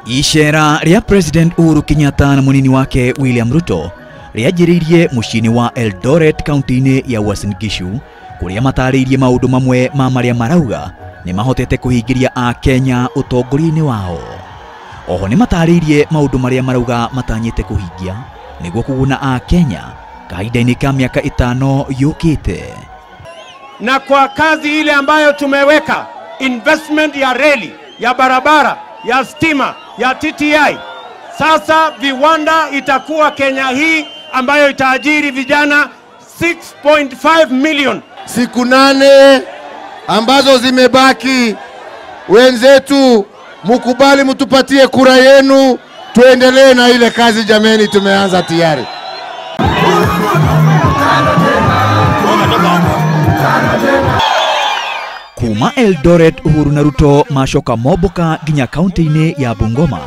Ishera ria President Uhuru Kenyatta na munini wake William Ruto riajiririe mucini wa Eldoret kaunti-ini ya Uasin Gishu kuria matariirie maundu mamwe ma maria marauga ni mahotete kuhingiria a Kenya utongori-ini wao. Oho ni matariirie maundu maria marauga matanyite kuhingia niguo kuguna a Kenya kahinda-ini ka miaka 5 yukite. Na kwa kazi ile ambayo tumeweka, investment ya reli, ya barabara, ya stima, ya TTI, sasa viwanda itakuwa Kenya hii ambayo itaajiri vijana 6.5 million. Siku 8 ambazo zimebaki, wenzetu mukubali mutupatie kura yenu, tuendelee na ile kazi jameni, tumeanza tayari. Kuma Eldoret, Uhuru na Ruto macoka moboka nginya kaunti-ini ya Bungoma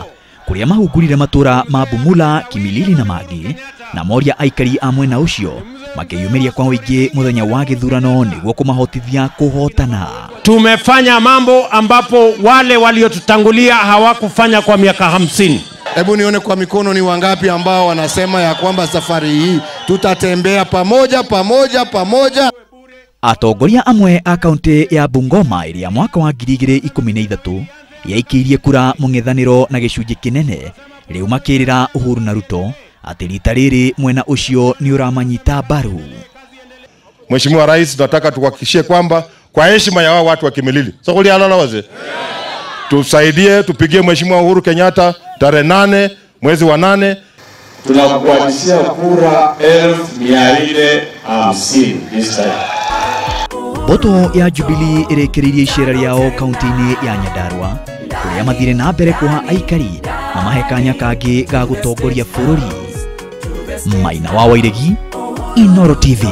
kuria mahungurire matura ma Bumula, Kimilili na Magi, na moria aikari amwe na ucio makiyumiria kwa wingi muthenya wa githurano niguo kumahotithia kuhotana. Tumefanya mambo ambapo wale waliotutangulia hawakufanya kwa miaka 50. Hebu nione kwa mikono ni wangapi ambao wanasema ya kwamba safari hii tutatembea pamoja. Atongoria amwe a kaunti ya Bungoma iria mwaka wa 2013 yaikirie kura mung'ethaniro na gicunji kinene riu makirira Uhuru na Ruto ati rita riri mwena ucio ni uramanyita baru. Mheshimiwa Rais, tunataka tukuhakikishie kwamba kwa heshima ya wao watu wa Kimilili, sio kuliana waze, tusaidie tupigie Mheshimiwa Uhuru Kenyatta tarehe 8 mwezi wa 8. Tunakuhakikishia kura 1250 this time. Boto ya Jubilee irekeririe icera riao kaunti-ini ya Nyandarua kuria mathire na mbere kuha aikari na mahekanya kangi ga gutongoria bururi. Maina wa Wairegi, Inooro TV.